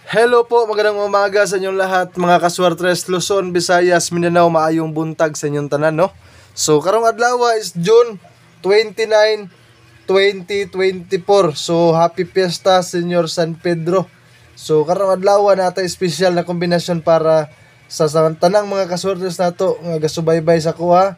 Hello po, magandang umaga sa inyong lahat, mga kaswartres, Luzon, Visayas, Mindanao, maayong buntag sa inyong tanan, no? So, karong adlaw is June 29, 2024. So, happy fiesta, Senyor San Pedro. So, karong adlaw natin special na kombinasyon para sa tanang mga kaswartres nato nga gasubaybay sa kuha.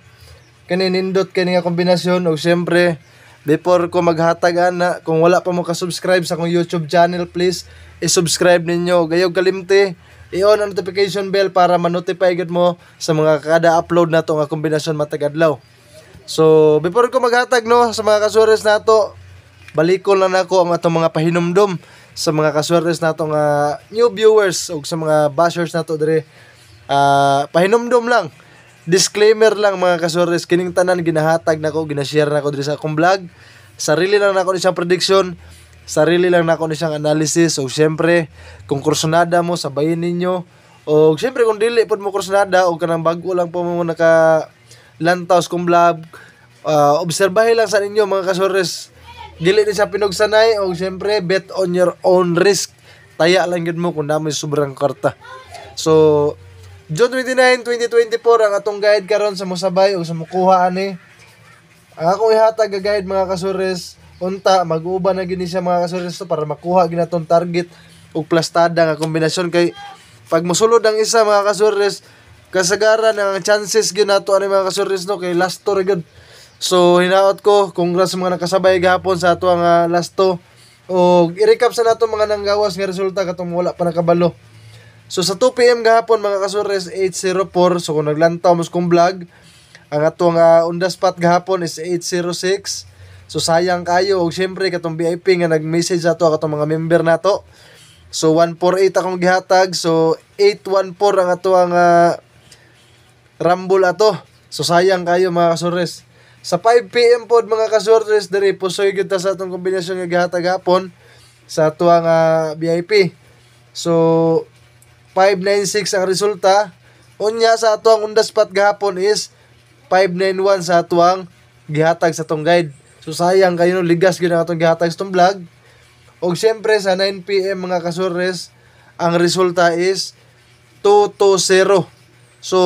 Kani nindot kani nga kombinasyon o syempre before ko maghatag ana, kung wala pa mo ka-subscribe sa akong YouTube channel, please i-subscribe ninyo. Gayog kalimti, i-on ang notification bell para ma-notify gid mo sa mga kada upload nato nga kombinasyon matag adlaw. So, before ko maghatag no sa mga kaswores nato, balikon lang nako ang atong mga pahinumdom sa mga kaswores nato nga new viewers o sa mga bashers nato dire. Pahinumdom lang. Disclaimer lang mga kasores, kining tanan ginahatag nako, ginashare nako diri sa akong vlog. Sarili lang nako ni siyang prediction, sarili lang nako ni siyang analysis. So syempre, kung kursunada mo sabayin ninyo, o syempre kung dili pud mo kursunada o kanang bago lang po mo naka lantaws kong vlog, obserbahin lang sa ninyo mga kasores. Dili ni siya pinugsanay o syempre bet on your own risk. Taya lang gid mo kung namoy sobrang karta. So June 29, 2024 ang atong guide karon sa mosabay o sa mukuha ani. Ang akong ihatag nga guide mga kasures, unta mag-uban na gini siya mga kasures to para makuha gina tong target ug plastada nga kombinasyon kay pag mosulod ang isa mga kasures, kasagaran ang chances gyud nato ani mga kasures no kay last to ra gyud. So hinaot ko congrats sa mga nakasabay gahapon sa ato nga last to. O i-recap sa nato mga nanggawas nga resulta katong wala pa nakabalo. So sa 2 PM gahapon mga kasures 804. So kung naglantaw mo kong vlog, ang atong on the spot gahapon is 806. So sayang kayo og syempre katong VIP nga nag-message ato katong mga member nato. So 148 akong gihatag. So 814 ang ato ang rumble ato. So sayang kayo mga kasures. Sa 5 PM pod mga kasures diri pusoy gyud ta sa atong kombinasyon nga gihatag gahapon sa ato ang VIP. So 596 ang resulta. Unya sa ato ang on the spot gahapon is 591 sa ato ang gihatag sa tong guide. So sayang kayo no, ligas gyud ang atong gihatag sa tong vlog. Og syempre sa 9 PM mga kasures, ang resulta is 220. So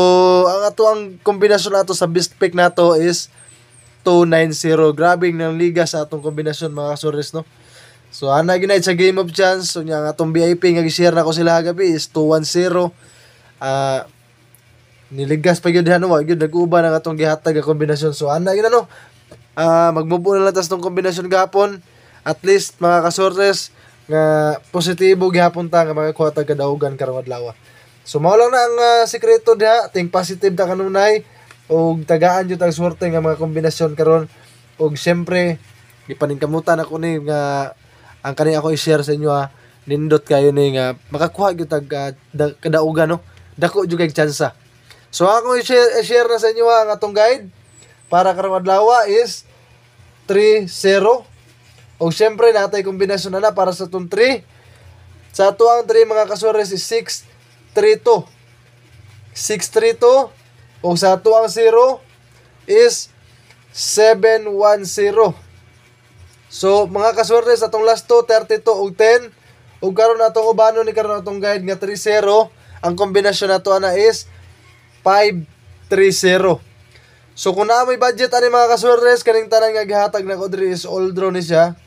ang ato ang kombinasyon nato sa best pick nato is 290. Grabe nang ligas sa atong kombinasyon mga kasures no. So ana ginay sa game of chance. So nya atong VIP nga gi-share nako sila gabi is 210. Niligas pa gyud diha no, gyud nag-uban ang atong gihatag nga kombinasyon. So ana gyud no. Magmubo na lang tas tong kombinasyon gahapon. At least mga kasortes nga positibo gihapon ta nga makakuha tag kadaugan karong adlaw. So mao lang na ang sekreto diha, think positive ta kanunay og tagaan jud tag swerte nga mga kombinasyon karon. Og syempre gipaningkamutan ako ni nga ang kani ako i-share sa inyo nindot kayo ni nga makakuha gyud tag kadaugan no. Dako jud kay tsansa. So ako i-share na sa inyo ang atong guide para karong adlaw is 3-0. O syempre natay kombinasyon na para sa tong 3. Sa ato ang 3 mga kasores is 6-3-2. 6-3-2. O sa ato ang 0 is 7-1-0. So mga kaswerte sa atong last 2, 32 ug 10. Ug karon atong ubano ni karon atong guide nga 3-0. Ang kombinasyon nato ana is 5-3-0. So kung naa may budget ani mga kaswerte kaning tanan nga gihatag na ko diri is all draw ni siya.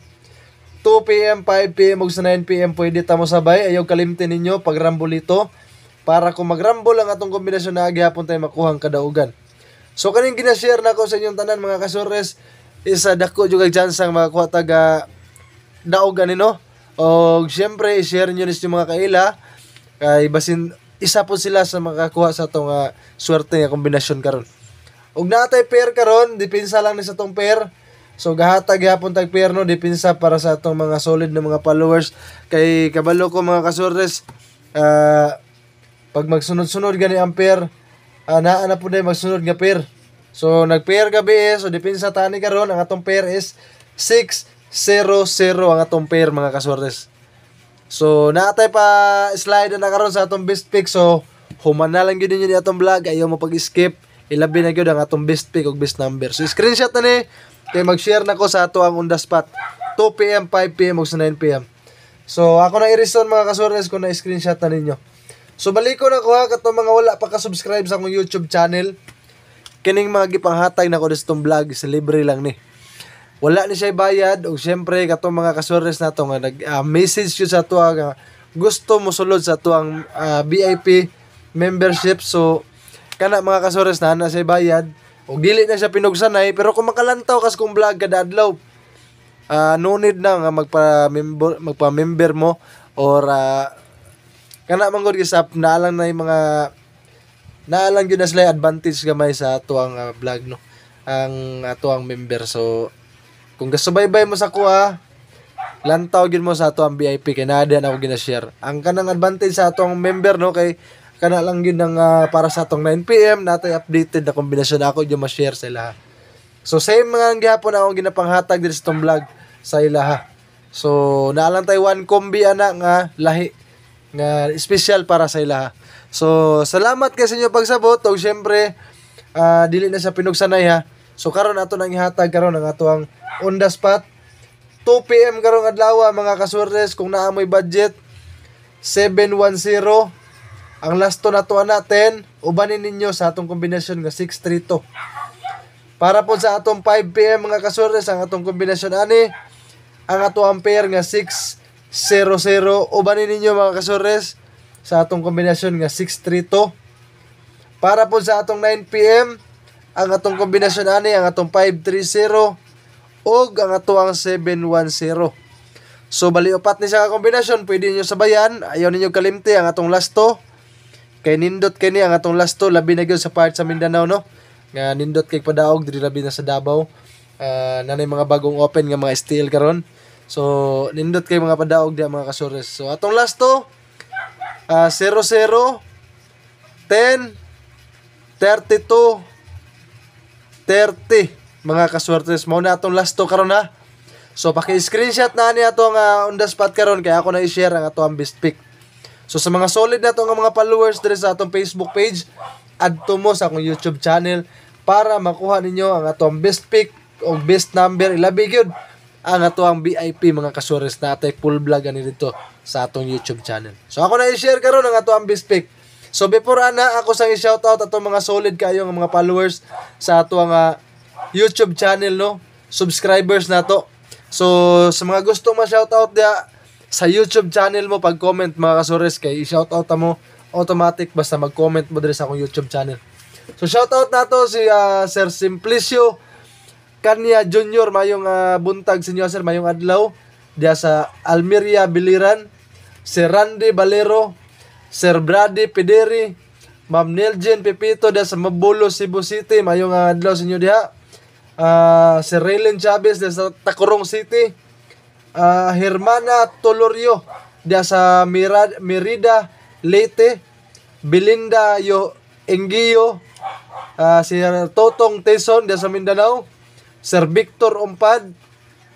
2 PM, 5 PM ug sa 9 PM pwede ta mo sabay. Ayaw kalimtin ninyo pag rumble ito para kung mag-rumble ang atong kombinasyon na gihapon tayo makuhang kadaugan. So kaning gina-share nako sa inyong tanan mga kaswerte isa dako jud kay chance ang makakuha taga daugan nino. Og syempre i-share niyo ni sa mga kaila kay basin isa po sila sa makakuha sa tong swerte nga kombinasyon karon. Og natay pair karon, depensa lang ni sa tong pair. So gahatag gyapon tag pair no, depensa para sa atong mga solid na mga followers kay kabalo ko mga kasortes pag magsunod-sunod gani ang pair naa na pud magsunod nga pair. So nag-pair gabi so depensa tani karon ang atong pair is 6-0-0 ang atong pair mga kasortes. So naatay pa slide na karon sa atong best pick. So human na lang gyud ninyo ni atong vlog, ayaw mo pag-skip. Ilabi na gyud ang atong best pick ug best number. So screenshot na ni kay mag-share nako sa ato ang on the spot 2 PM, 5 PM ug sa 9 PM. So ako na i-reason mga kasores kung na-screenshot na ninyo. So baliko na ko ha katong mga wala pa ka-subscribe sa akong YouTube channel. Kining mga gipanghatag na ko ditong vlog sa libre lang ni. Wala ni siya bayad o syempre katong mga kasores na to nga nag-message yun sa to nga gusto mo sulod sa to ang VIP membership. So kana mga kasores na siya bayad o dili na siya pinugsanay pero kung makalantaw kas kung vlog kada adlaw no need na nga magpa-member mo or kana man gud gisap naalang na yung mga naalang yun na sila advantage gamay sa tuang vlog no ang tuang member. So kung gasubaybay mo sa kuha lantaw gyud mo sa tuang VIP kay naa na ako gina-share ang kanang advantage sa tuang member no kay kana lang yun ng para sa atong 9 PM natay updated na kombinasyon ako yung ma-share sa ilaha. So same mga gihapon ako ginapanghatag diri sa tong vlog sa ilaha. So naalang tayo one kombi ana nga lahi nga special para sa ilaha. So salamat kay sa inyo pagsabot ug syempre dili na sa pinugsanay ha. So karon ato nang ihatag karon ang ato ang on the spot 2 PM karong adlaw mga kaswertes kung naa moy budget 710 ang lasto na to natin ubanin ninyo sa atong kombinasyon nga 632. Para po sa atong 5 PM mga kaswertes ang atong kombinasyon ani ang ato ampere nga 600 ubanin ninyo mga kaswertes sa atong kombinasyon nga 632. Para po sa atong 9 PM ang atong kombinasyon ani ang atong 530 ug ang ato ang 710. So bali upat ni sa kombinasyon pwede niyo sabayan ayaw ninyo kalimti ang atong lasto kay nindot kini ang atong lasto labi na gyud sa part sa Mindanao no nga nindot kay padaog diri labi na sa Davao nanay mga bagong open nga mga steel karon. So nindot kay mga padaog diha mga kasores. So atong lasto 00 10 32 30 mga kaswertes mao na atong lasto karon ha. So paki-screenshot na ni ato nga on the spot karon kay ako na i-share ang ato ang best pick. So sa mga solid na to nga mga followers diri sa atong Facebook page, adto mo sa akong YouTube channel para makuha ninyo ang atong best pick o best number ilabi gyud ang ato ang VIP mga kasores na atay full vlog ani dito sa atong YouTube channel. So ako na i-share karon ang ato ang best pick. So before ana ako sang i-shoutout atong mga solid kayo nga mga followers sa ato ang YouTube channel no, subscribers na to. So sa mga gusto ma-shoutout dia sa YouTube channel mo pag-comment mga kasores kay i-shoutout mo automatic basta mag-comment mo diri sa akong YouTube channel. So shoutout nato si Sir Simplicio Kanya Junior mayong buntag sa inyo sir mayong adlaw dia sa Almeria Biliran, Sir Randy Valero, Sir Brady Pederi, Ma'am Neljen Pepito dia sa Mabulo Cebu City mayong adlaw sa inyo diha. Sir Raylen Chavez dia sa Tacorong City. Hermana Tolorio dia sa Merida Leyte, Belinda Engio, si Totong Teson dia sa Mindanao, Sir Victor Umpad,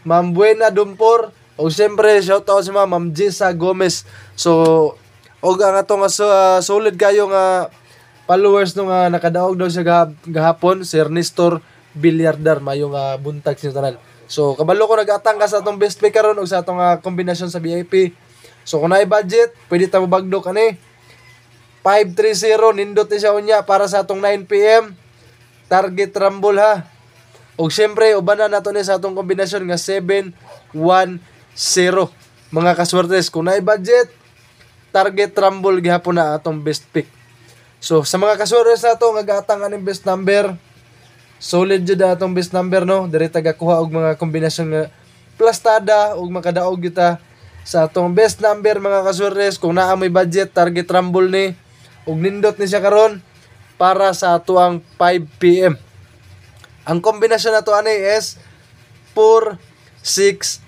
Ma'am Buena Dumpor, o siyempre shoutout sa Ma'am Jessa Gomez. So og ang atong solid kayo nga followers nung nakadaog daw siya gahapon, Sir Nestor Bilyardar mayong buntag sa tanan. So kabalo ko nag-atang ka sa atong best pick karon og sa atong kombinasyon sa VIP. So kung naay budget, pwede ta mo bagdok ani 530 nindot ni siya unya para sa atong 9 PM. Target rumble ha. Og syempre ubanan nato ni sa atong kombinasyon nga 710 mga kaswertes. Kung naay budget, target rumble gihapon na atong best pick. So sa mga kaswertes nato nga gatang aning best number, solid jud atong best number no. Diri tagakuha og mga kombinasyon nga plastada og makadaog kita sa atong best number mga kaswertes. Kung naa may budget, target rumble ni og nindot ni siya karon para sa ato ang 5 PM. Ang kombinasyon nato ani is 460.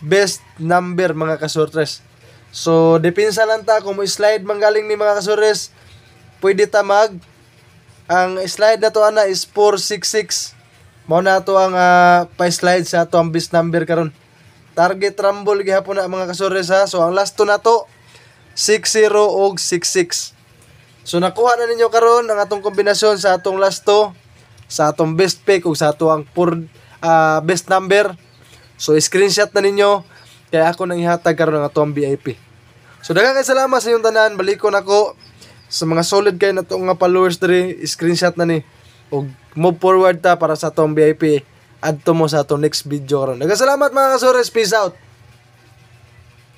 Best number mga kaswertes. So depensa lang ta kung mo slide manggaling ni mga kaswertes, pwede ta ang slide na to ana is 466. Mao na to ang pa-slide sa ato ang best number karon. Target rumble gihapon na mga kasores ha. So ang last to na to 60 og 66. So nakuha na ninyo karon ang atong kombinasyon sa atong last to, sa atong best pick ug sa ato ang best number. So screenshot na ninyo kaya ako nang ihatag karon ng atong VIP. So daghang kay salamat sa inyong tanan. Balikon ako sa mga solid kay na nga followers diri, screenshot na ni ug move forward ta para sa atong VIP. Adto mo sa atong next video karon. Daghang salamat mga kasores, peace out.